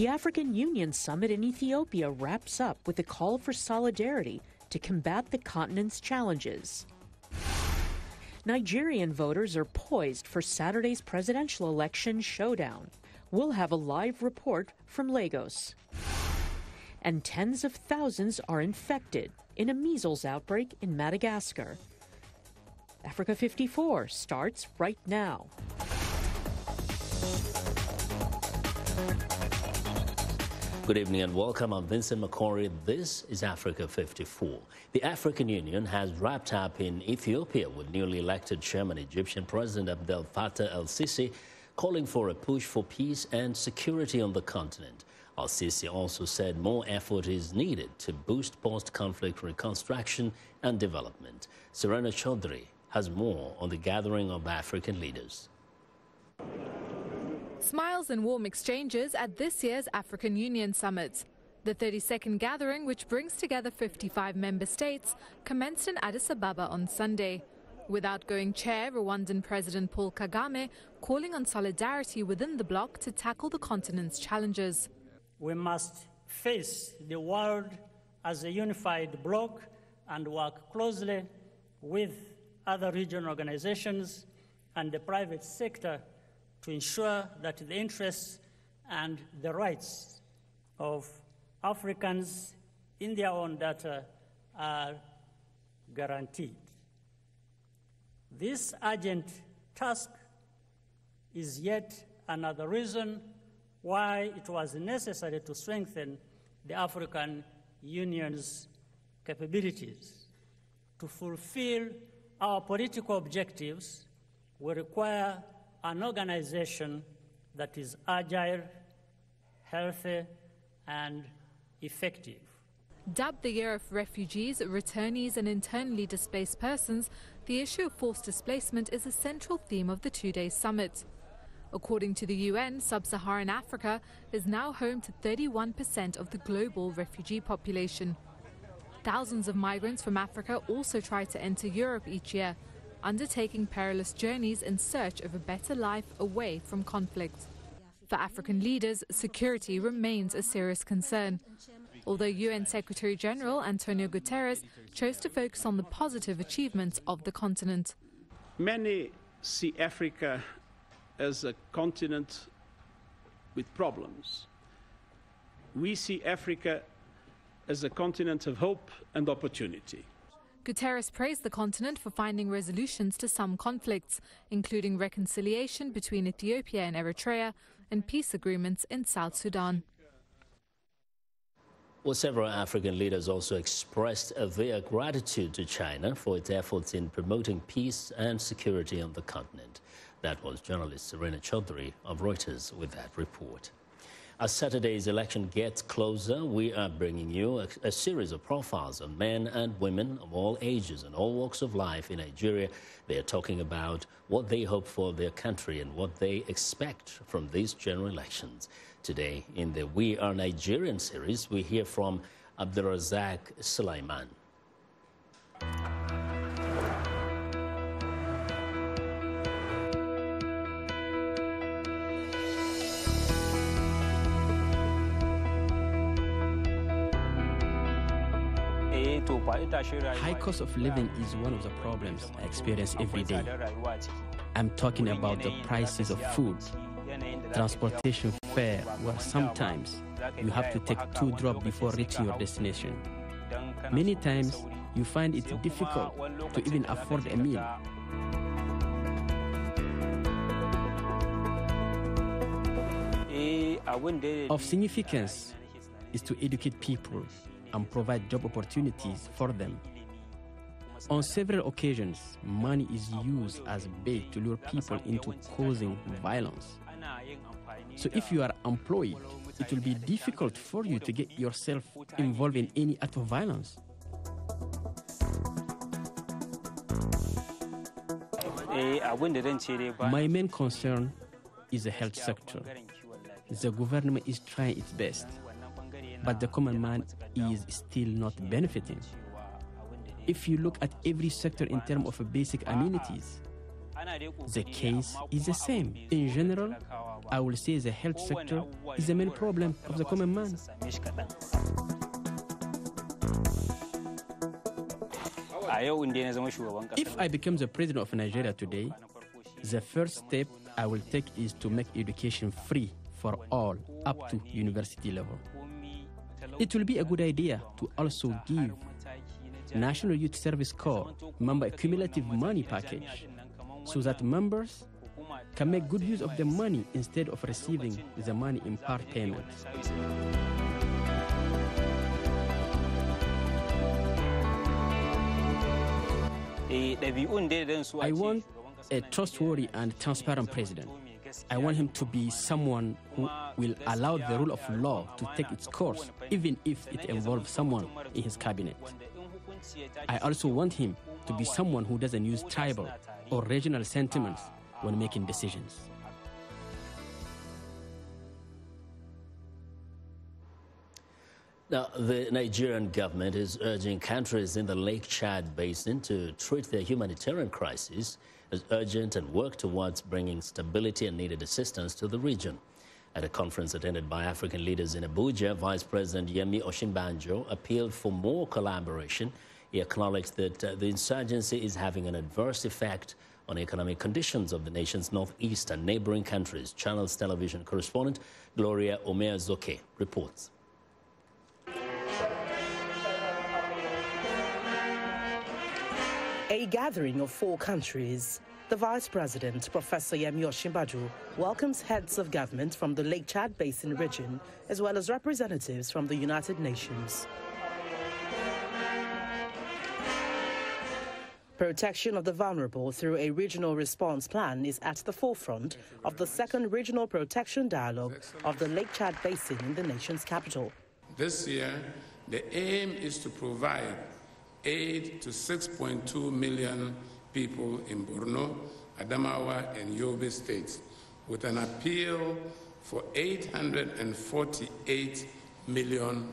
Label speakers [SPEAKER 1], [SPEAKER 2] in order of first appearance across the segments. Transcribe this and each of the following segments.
[SPEAKER 1] The African Union summit in Ethiopia wraps up with a call for solidarity to combat the continent's challenges. Nigerian voters are poised for Saturday's presidential election showdown. We'll have a live report from Lagos. And tens of thousands are infected in a measles outbreak in Madagascar. Africa 54 starts right now.
[SPEAKER 2] Good evening and welcome. I'm Vincent McCory. This is Africa 54. The African Union has wrapped up in Ethiopia with newly elected chairman Egyptian President Abdel Fattah el-Sisi calling for a push for peace and security on the continent. El-Sisi also said more effort is needed to boost post-conflict reconstruction and development. Serena Chaudhry has more on the gathering of African leaders.
[SPEAKER 3] Smiles and warm exchanges at this year's African Union Summit. The 32nd gathering, which brings together 55 member states, commenced in Addis Ababa on Sunday, with outgoing chair Rwandan President Paul Kagame calling on solidarity within the bloc to tackle the continent's challenges.
[SPEAKER 4] We must face the world as a unified bloc and work closely with other regional organizations and the private sector to ensure that the interests and the rights of Africans in their own data are guaranteed. This urgent task is yet another reason why it was necessary to strengthen the African Union's capabilities. To fulfill our political objectives, we require an organization that is agile, healthy, and effective.
[SPEAKER 3] Dubbed the Year of Refugees, Returnees and Internally Displaced Persons, the issue of forced displacement is a central theme of the two-day summit. According to the UN, sub-Saharan Africa is now home to 31% of the global refugee population. Thousands of migrants from Africa also try to enter Europe each year, undertaking perilous journeys in search of a better life away from conflict. For African leaders, security remains a serious concern, although UN Secretary-General Antonio Guterres chose to focus on the positive achievements of the continent.
[SPEAKER 5] Many see Africa as a continent with problems. We see Africa as a continent of hope and opportunity.
[SPEAKER 3] Guterres praised the continent for finding resolutions to some conflicts, including reconciliation between Ethiopia and Eritrea and peace agreements in South Sudan.
[SPEAKER 2] Well, several African leaders also expressed their gratitude to China for its efforts in promoting peace and security on the continent. That was journalist Serena Chaudhry of Reuters with that report. As Saturday's election gets closer, we are bringing you a series of profiles of men and women of all ages and all walks of life in Nigeria. They are talking about what they hope for their country and what they expect from these general elections. Today, in the We Are Nigerian series, we hear from Abdulrazak Sulaiman.
[SPEAKER 6] High cost of living is one of the problems I experience every day. I'm talking about the prices of food, transportation fare, where sometimes you have to take 2 drops before reaching your destination. Many times you find it difficult to even afford a meal. Of significance is to educate people and provide job opportunities for them. On several occasions, money is used as bait to lure people into causing violence. So if you are employed, it will be difficult for you to get yourself involved in any act of violence. My main concern is the health sector. The government is trying its best, but the common man is still not benefiting. If you look at every sector in terms of basic amenities, the case is the same. In general, I will say the health sector is the main problem of the common man. If I become the president of Nigeria today, the first step I will take is to make education free for all up to university level. It will be a good idea to also give National Youth Service Corps member a cumulative money package so that members can make good use of the money instead of receiving the money in part payment. I want a trustworthy and transparent president. I want him to be someone who will allow the rule of law to take its course, even if it involves someone in his cabinet. I also want him to be someone who doesn't use tribal or regional sentiments when making decisions.
[SPEAKER 2] Now, the Nigerian government is urging countries in the Lake Chad Basin to treat their humanitarian crisis as urgent and work towards bringing stability and needed assistance to the region. At a conference attended by African leaders in Abuja, Vice President Yemi Osinbajo appealed for more collaboration. He acknowledged that the insurgency is having an adverse effect on economic conditions of the nation's northeast and neighboring countries. Channels television correspondent Gloria Omeazoke reports.
[SPEAKER 7] A gathering of 4 countries. The Vice President, Professor Yemi Osinbajo, welcomes heads of government from the Lake Chad Basin region, as well as representatives from the United Nations. Protection of the vulnerable through a regional response plan is at the forefront of the 2nd Regional Protection Dialogue of the Lake Chad Basin in the nation's capital.
[SPEAKER 8] This year, the aim is to provide aid to 6.2 million people in Borno, Adamawa, and Yobe states, with an appeal for $848 million.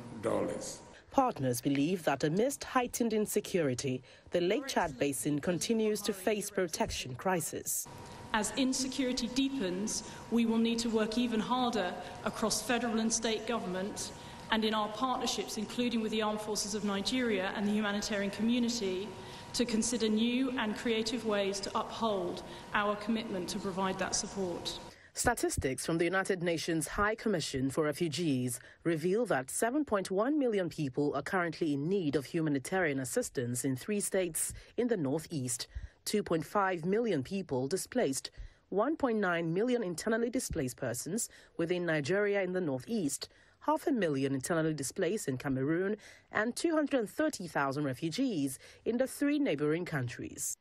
[SPEAKER 7] Partners believe that amidst heightened insecurity, the Lake Chad Basin continues to face protection crisis.
[SPEAKER 9] As insecurity deepens, we will need to work even harder across federal and state government and in our partnerships, including with the Armed Forces of Nigeria and the humanitarian community, to consider new and creative ways to uphold our commitment to provide that support.
[SPEAKER 7] Statistics from the United Nations High Commission for Refugees reveal that 7.1 million people are currently in need of humanitarian assistance in 3 states in the northeast, 2.5 million people displaced, 1.9 million internally displaced persons within Nigeria in the northeast, 500,000 internally displaced in Cameroon, and 230,000 refugees in the 3 neighboring countries.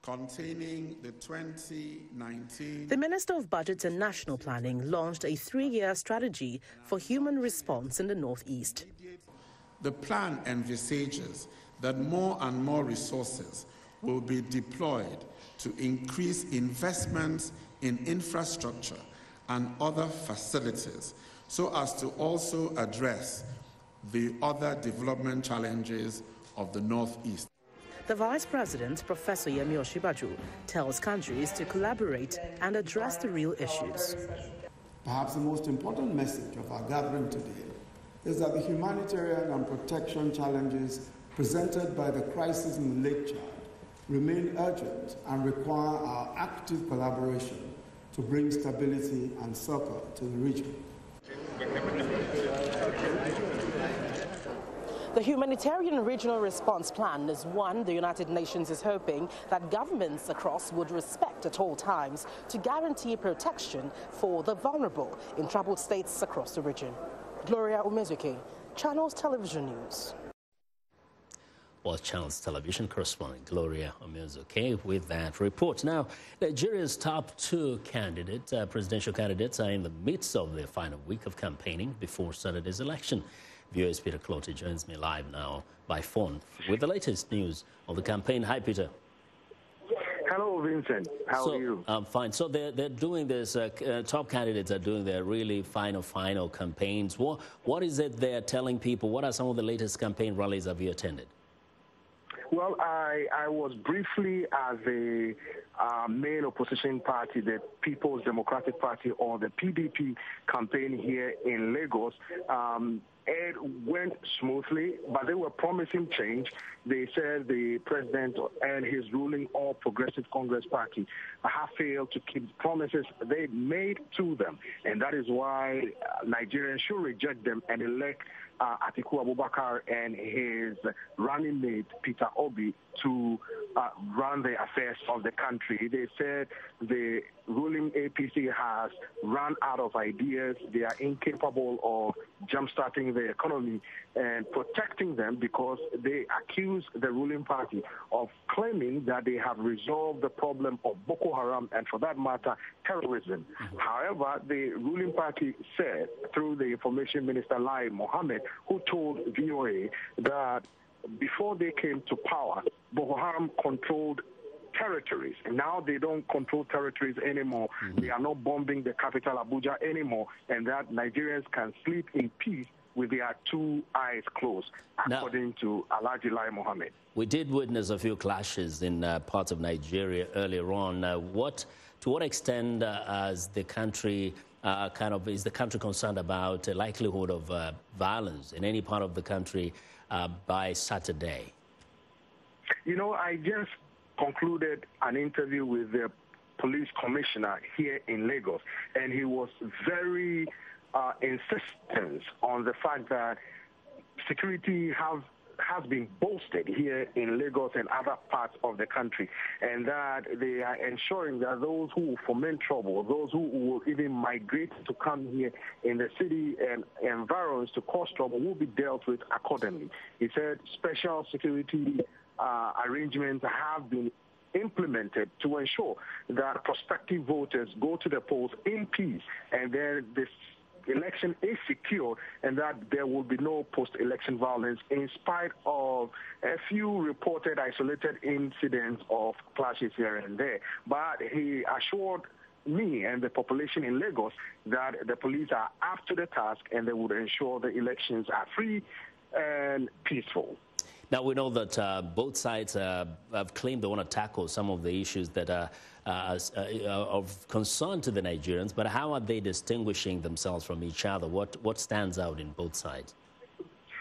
[SPEAKER 8] Containing the 2019...
[SPEAKER 7] The Minister of Budget and National Planning launched a 3-year strategy for human response in the northeast.
[SPEAKER 8] The plan envisages that more and more resources will be deployed to increase investments in infrastructure and other facilities, so as to also address the other development challenges of the Northeast.
[SPEAKER 7] The Vice President, Professor Yemi Osinbajo, tells countries to collaborate and address the real issues.
[SPEAKER 10] Perhaps the most important message of our gathering today is that the humanitarian and protection challenges presented by the crisis in Lake Chad remain urgent and require our active collaboration to bring stability and succor to the region.
[SPEAKER 7] The Humanitarian Regional Response Plan is one the United Nations is hoping that governments across would respect at all times to guarantee protection for the vulnerable in troubled states across the region. Gloria Omeazoke, Channels Television News.
[SPEAKER 2] Well, Channels Television correspondent Gloria Omeazoke with that report. Now, Nigeria's top 2 candidates, presidential candidates, are in the midst of their final week of campaigning before Saturday's election. VOA's Peter Clottey joins me live now by phone with the latest news of the campaign. Hi, Peter.
[SPEAKER 11] Hello, Vincent. How are you?
[SPEAKER 2] I'm fine. So they're doing this, top candidates are doing their really final campaigns. What is it they're telling people? What are some of the latest campaign rallies have you attended?
[SPEAKER 11] Well, I was briefly as a main opposition party, the People's Democratic Party, or the PDP campaign here in Lagos, it went smoothly, but they were promising change. They said the president and his ruling All Progressive Congress Party have failed to keep promises they made to them, and that is why Nigerians should reject them and elect Atiku Abubakar and his running mate Peter Obi to run the affairs of the country. They said the ruling APC has run out of ideas. They are incapable of jump-starting the economy and protecting them because they accuse the ruling party of claiming that they have resolved the problem of Boko Haram and, for that matter, terrorism. However, the ruling party said through the Information Minister Lai Mohammed, who told VOA that before they came to power, Boko Haram controlled territories. Now they don't control territories anymore. They are not bombing the capital, Abuja, anymore, and that Nigerians can sleep in peace with their two eyes closed, according to Alhaji Lai Mohammed.
[SPEAKER 2] We did witness a few clashes in parts of Nigeria earlier on. To what extent is the country concerned about the likelihood of violence in any part of the country by Saturday?
[SPEAKER 11] You know, I just concluded an interview with the police commissioner here in Lagos, and he was very insistent on the fact that security has been bolstered here in Lagos and other parts of the country, and that they are ensuring that those who foment trouble, those who will even migrate to come here in the city and environs to cause trouble, will be dealt with accordingly. He said special security arrangements have been implemented to ensure that prospective voters go to the polls in peace, and then this election is secure, and that there will be no post-election violence in spite of a few reported isolated incidents of clashes here and there. But he assured me and the population in Lagos that the police are up to the task and they would ensure the elections are free and peaceful.
[SPEAKER 2] Now, we know that both sides have claimed they want to tackle some of the issues that are of concern to the Nigerians, but how are they distinguishing themselves from each other? What stands out in both sides?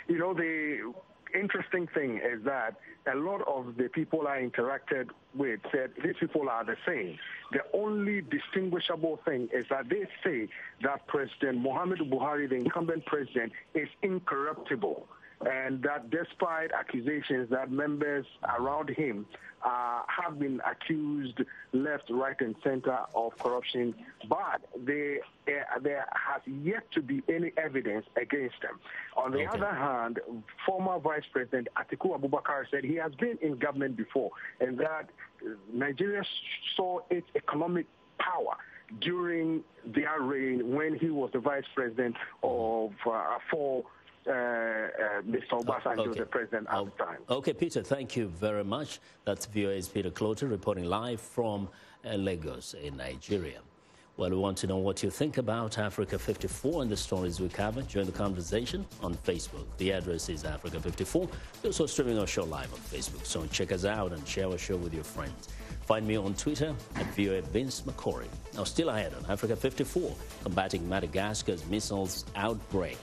[SPEAKER 11] You know, the interesting thing is that a lot of the people I interacted with said these people are the same. The only distinguishable thing is that they say that President Muhammadu Buhari, the incumbent president, is incorruptible, and that despite accusations that members around him have been accused left, right, and center of corruption, but there has yet to be any evidence against them. On the other hand, former Vice President Atiku Abubakar said he has been in government before, and that Nigeria saw its economic power during their reign when he was the Vice President of Mr. Obasanjo, the president at the time.
[SPEAKER 2] Okay, Peter, thank you very much. That's VOA's Peter Clotter reporting live from Lagos in Nigeria. Well, we want to know what you think about Africa 54 and the stories we cover. Join the conversation on Facebook. The address is Africa 54. We're also streaming our show live on Facebook, so check us out and share our show with your friends. Find me on Twitter at VOA Vince McCory. Now, still ahead on Africa 54, combating Madagascar's missiles outbreak.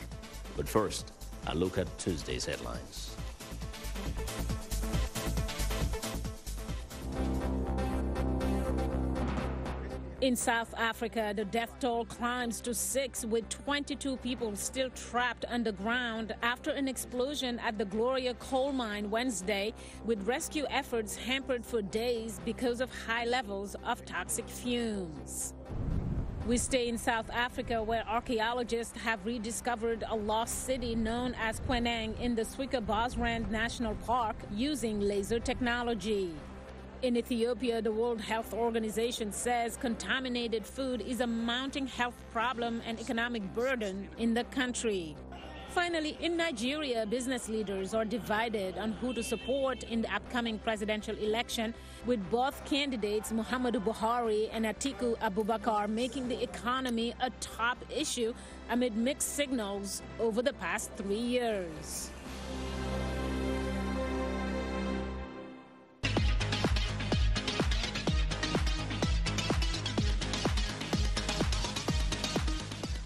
[SPEAKER 2] But first, a look at Tuesday's headlines.
[SPEAKER 12] In South Africa, the death toll climbs to 6, with 22 people still trapped underground after an explosion at the Gloria coal mine Wednesday, with rescue efforts hampered for days because of high levels of toxic fumes. We stay in South Africa, where archaeologists have rediscovered a lost city known as Kweneng in the Zwikabasrand National Park using laser technology. In Ethiopia, the World Health Organization says contaminated food is a mounting health problem and economic burden in the country. Finally, in Nigeria, business leaders are divided on who to support in the upcoming presidential election, with both candidates, Muhammadu Buhari and Atiku Abubakar, making the economy a top issue amid mixed signals over the past 3 years.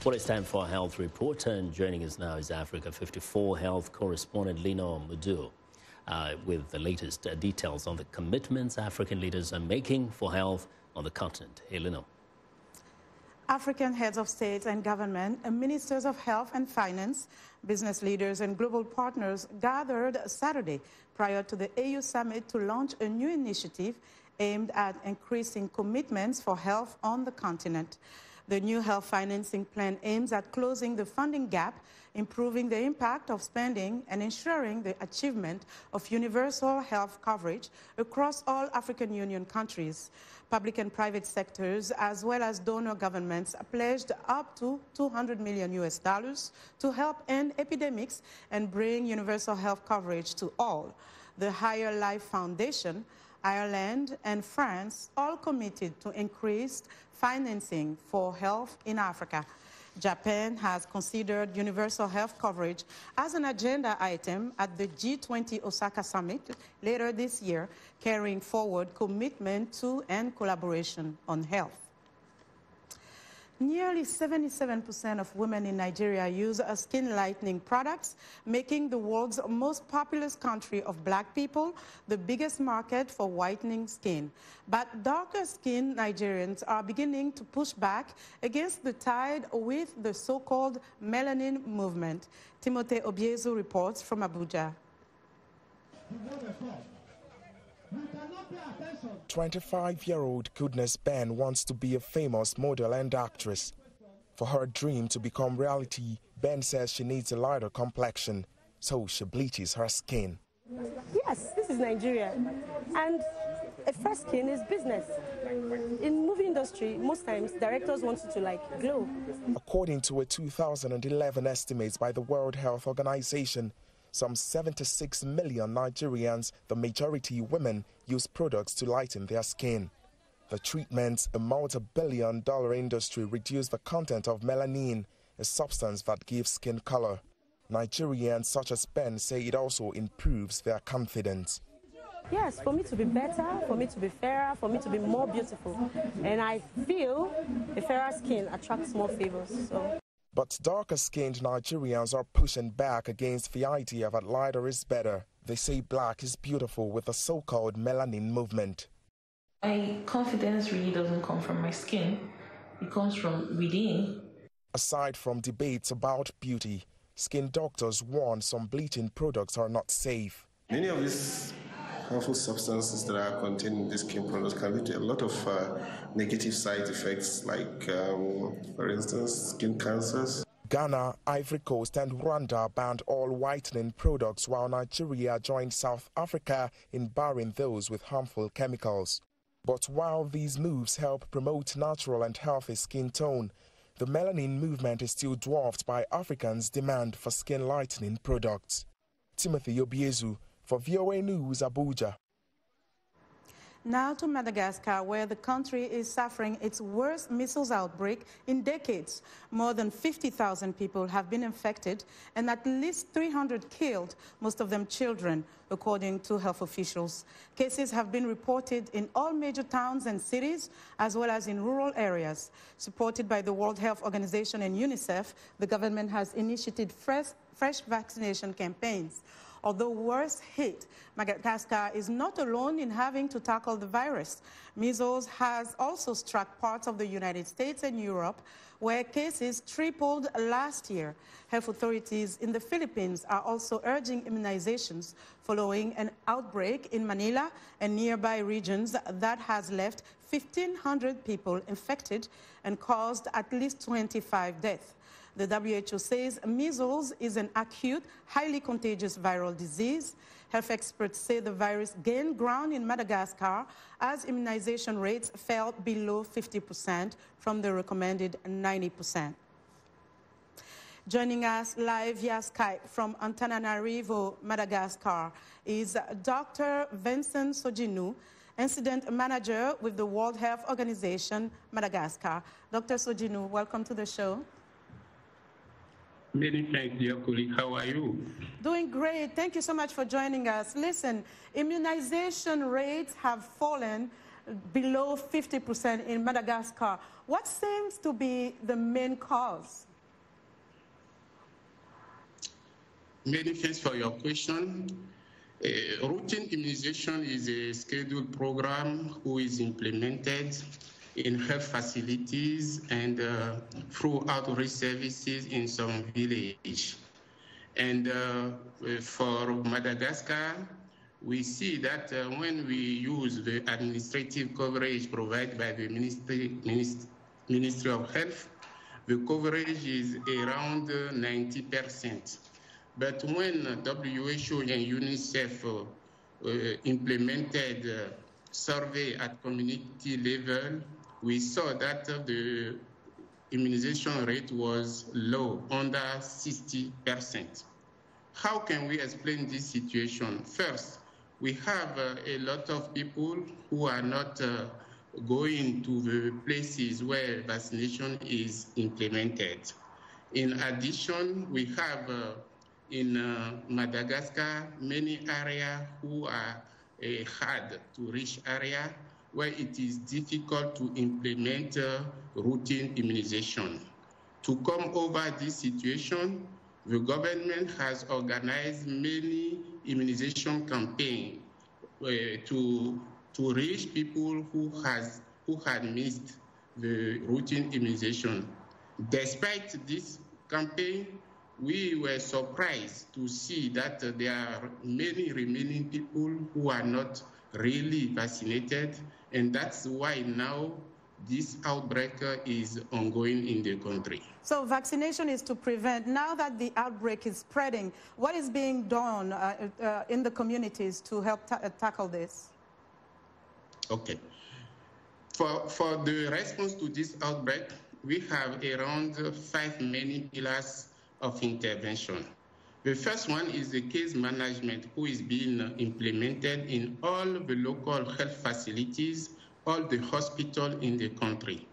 [SPEAKER 2] Well, it's time for our health report, and joining us now is Africa 54 health correspondent Lino Mudu with the latest details on the commitments African leaders are making for health on the continent. Hey, Lino.
[SPEAKER 13] African heads of state and government, ministers of health and finance, business leaders and global partners gathered Saturday prior to the AU summit to launch a new initiative aimed at increasing commitments for health on the continent. The new health financing plan aims at closing the funding gap, improving the impact of spending, and ensuring the achievement of universal health coverage across all African Union countries. Public and private sectors, as well as donor governments, pledged up to $200 million to help end epidemics and bring universal health coverage to all. The Higher Life Foundation, Ireland, and France all committed to increased financing for health in Africa. Japan has considered universal health coverage as an agenda item at the G20 Osaka summit later this year, carrying forward commitment to and collaboration on health. Nearly 77% of women in Nigeria use skin lightening products, making the world's most populous country of black people the biggest market for whitening skin. But darker-skinned Nigerians are beginning to push back against the tide with the so-called melanin movement. Timothy Obiezu reports from Abuja.
[SPEAKER 14] 25-year-old Goodness Ben wants to be a famous model and actress. For her dream to become reality, Ben says she needs a lighter complexion, so she bleaches her skin.
[SPEAKER 15] Yes, this is Nigeria, and a fair skin is business. In movie industry, most times directors want you to glow.
[SPEAKER 14] According to a 2011 estimate by the World Health Organization, some 76 million Nigerians, the majority women, use products to lighten their skin. The treatment, a multi-billion-dollar industry, reduces the content of melanin, a substance that gives skin color. Nigerians such as Ben say it also improves their confidence.
[SPEAKER 15] Yes, for me to be better, for me to be fairer, for me to be more beautiful. And I feel a fairer skin attracts more favors. So.
[SPEAKER 14] But darker-skinned Nigerians are pushing back against the idea that lighter is better. They say black is beautiful with the so-called melanin movement.
[SPEAKER 16] My confidence really doesn't come from my skin. It comes from within.
[SPEAKER 14] Aside from debates about beauty, skin doctors warn some bleaching products are not safe.
[SPEAKER 17] Many of these harmful substances that are contained in these skin products can lead to a lot of negative side effects, like, for instance, skin cancers.
[SPEAKER 14] Ghana, Ivory Coast, and Rwanda banned all whitening products, while Nigeria joined South Africa in barring those with harmful chemicals. But while these moves help promote natural and healthy skin tone, the melanin movement is still dwarfed by Africans' demand for skin lightening products. Timothy Obiezu for VOA News, Abuja.
[SPEAKER 13] Now to Madagascar, where the country is suffering its worst measles outbreak in decades. More than 50,000 people have been infected and at least 300 killed, most of them children, according to health officials. Cases have been reported in all major towns and cities, as well as in rural areas. Supported by the World Health Organization and UNICEF, the government has initiated fresh vaccination campaigns. Although worse hit, Madagascar is not alone in having to tackle the virus. Measles has also struck parts of the United States and Europe, where cases tripled last year. Health authorities in the Philippines are also urging immunizations following an outbreak in Manila and nearby regions that has left 1,500 people infected and caused at least 25 deaths. The WHO says measles is an acute, highly contagious viral disease. Health experts say the virus gained ground in Madagascar as immunization rates fell below 50% from the recommended 90%. Joining us live via Skype from Antananarivo, Madagascar, is Dr. Vincent Sojinu, Incident Manager with the World Health Organization, Madagascar. Dr. Sojinu, welcome to the show.
[SPEAKER 18] Many thanks, dear colleague. How are you?
[SPEAKER 13] Doing great. Thank you so much for joining us. Listen, immunization rates have fallen below 50% in Madagascar. What seems to be the main cause?
[SPEAKER 18] Many thanks for your question. Routine immunization is a scheduled program who is implemented in health facilities and through outreach services in some villages. And for Madagascar, we see that when we use the administrative coverage provided by the Ministry of Health, the coverage is around 90%. But when WHO and UNICEF implemented survey at community level, we saw that the immunization rate was low, under 60%. How can we explain this situation? First, we have a lot of people who are not going to the places where vaccination is implemented. In addition, we have in Madagascar many areas who are hard to reach area where it is difficult to implement routine immunization. To come over this situation, the government has organized many immunization campaigns to reach people who had missed the routine immunization. Despite this campaign, we were surprised to see that there are many remaining people who are not really vaccinated, and that's why now this outbreak is ongoing in the country.
[SPEAKER 13] So vaccination is to prevent. Now that the outbreak is spreading, what is being done in the communities to help tackle this?
[SPEAKER 18] Okay. For the response to this outbreak, we have around 5 main pillars of intervention. The first one is the case management, who is being implemented in all the local health facilities, all the hospitals in the country.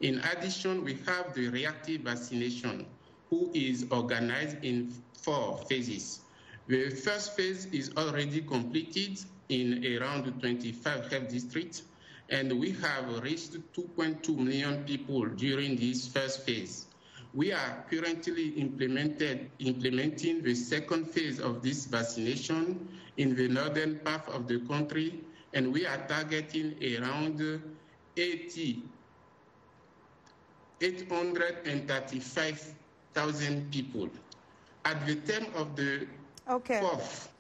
[SPEAKER 18] In addition, we have the reactive vaccination, who is organized in 4 phases. The first phase is already completed in around 25 health districts, and we have reached 2.2 million people during this first phase. We are currently implementing the second phase of this vaccination in the northern part of the country, and we are targeting around 835,000 people. At the time of the fourth.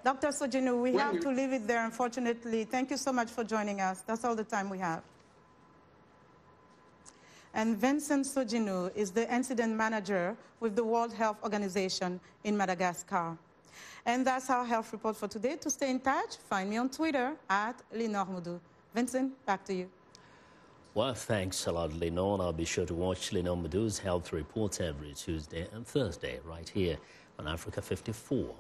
[SPEAKER 13] Dr. Soginu, we have to leave it there, unfortunately. Thank you so much for joining us. That's all the time we have. And Vincent Soginu is the incident manager with the World Health Organization in Madagascar. And that's our health report for today. To stay in touch, find me on Twitter @LenorMoudou. Vincent, back to you.
[SPEAKER 2] Well, thanks a lot, Lenore. I'll be sure to watch Lenore Moudou's health reports every Tuesday and Thursday right here on Africa 54.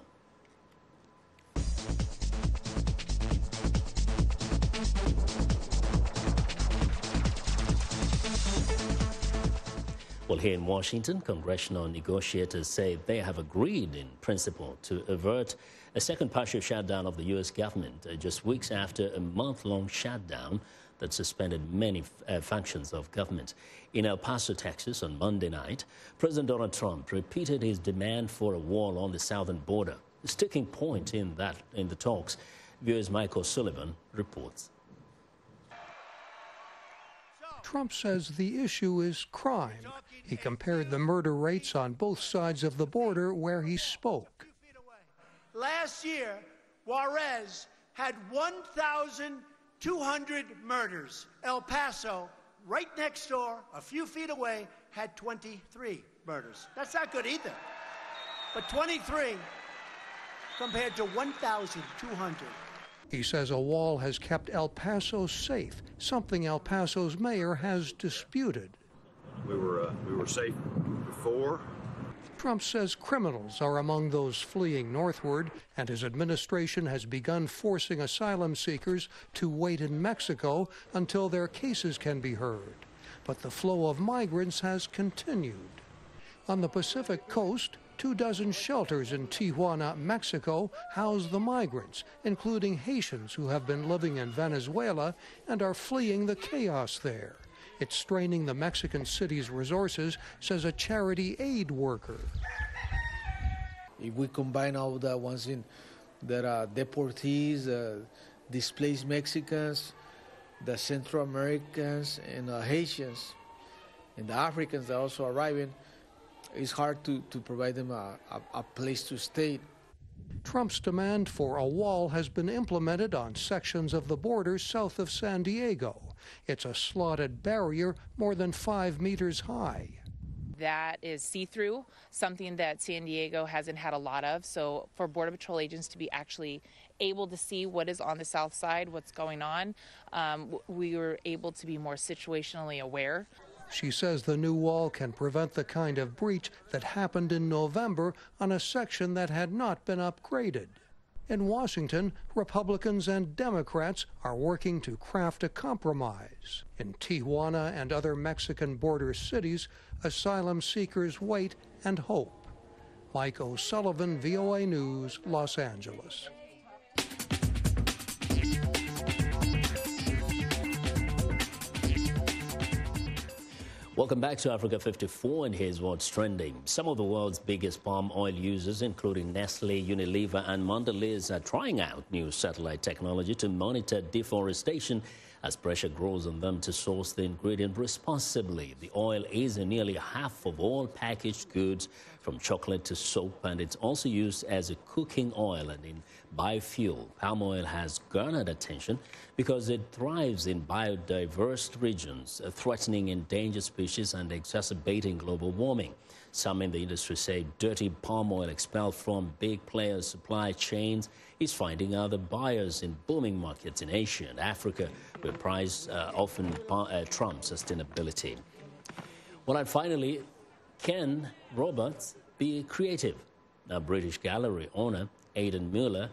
[SPEAKER 2] Well, here in Washington, congressional negotiators say they have agreed in principle to avert a second partial shutdown of the U.S. government just weeks after a month-long shutdown that suspended many functions of government. In El Paso, Texas, on Monday night, President Donald Trump repeated his demand for a wall on the southern border. The sticking point in the talks, viewers Michael Sullivan reports.
[SPEAKER 19] Trump says the issue is crime. He compared the murder rates on both sides of the border where he spoke.
[SPEAKER 20] Last year, Juarez had 1,200 murders. El Paso, right next door, a few feet away, had 23 murders. That's not good either. But 23 compared to 1,200.
[SPEAKER 19] He says a wall has kept El Paso safe, something El Paso's mayor has disputed.
[SPEAKER 21] We were safe before.
[SPEAKER 19] Trump says criminals are among those fleeing northward, and his administration has begun forcing asylum seekers to wait in Mexico until their cases can be heard. But the flow of migrants has continued. On the Pacific coast, 24 shelters in Tijuana, Mexico, house the migrants, including Haitians who have been living in Venezuela and are fleeing the chaos there. It's straining the Mexican city's resources, says a charity aid worker.
[SPEAKER 1] If we combine all the ones that are deportees, displaced Mexicans, the Central Americans, and Haitians, and the Africans that are also arriving, it's hard to provide them a place to stay.
[SPEAKER 19] Trump's demand for a wall has been implemented on sections of the border south of San Diego. It's a slotted barrier more than 5 meters high.
[SPEAKER 22] That is see-through, something that San Diego hasn't had a lot of. So for Border Patrol agents to be actually able to see what is on the south side, what's going on, we were able to be more situationally aware.
[SPEAKER 19] She says the new wall can prevent the kind of breach that happened in November on a section that had not been upgraded. In Washington, Republicans and Democrats are working to craft a compromise. In Tijuana and other Mexican border cities, asylum seekers wait and hope. Mike O'Sullivan, VOA News, Los Angeles.
[SPEAKER 2] Welcome back to Africa 54, and here's what's trending. Some of the world's biggest palm oil users, including Nestle, Unilever, and Mondelez, are trying out new satellite technology to monitor deforestation as pressure grows on them to source the ingredient responsibly. The oil is in nearly half of all packaged goods, from chocolate to soap, and it's also used as a cooking oil and in biofuel. Palm oil has garnered attention because it thrives in biodiverse regions, threatening endangered species and exacerbating global warming. Some in the industry say dirty palm oil expelled from big players' supply chains is finding other buyers in booming markets in Asia and Africa, where price often trumps sustainability. Well, and finally, can robots be creative? Now, British gallery owner Aidan Miller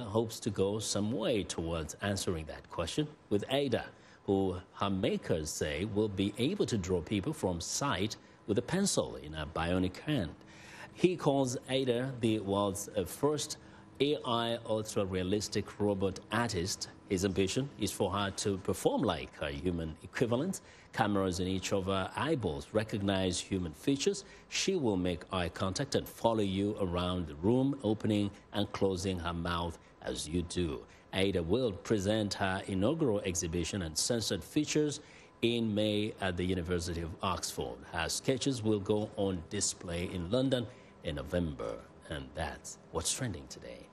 [SPEAKER 2] hopes to go some way towards answering that question with Ada, who her makers say will be able to draw people from sight with a pencil in a bionic hand. He calls Ada the world's first AI ultra-realistic robot artist. His ambition is for her to perform like her human equivalent. Cameras in each of her eyeballs recognize human features. She will make eye contact and follow you around the room, opening and closing her mouth as you do. Ada will present her inaugural exhibition and censored features in May at the University of Oxford. Her sketches will go on display in London in November. And that's what's trending today.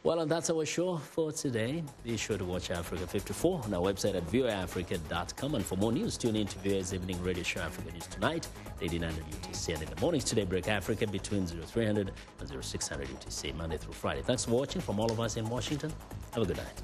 [SPEAKER 2] Well, and that's our show for today. Be sure to watch Africa 54 on our website at voaafrica.com. And for more news, tune in to VOA's evening radio show, Africa News Tonight, 8900 UTC. And in the mornings today, Break Africa between 0300 and 0600 UTC, Monday through Friday. Thanks for watching from all of us in Washington. Have a good night.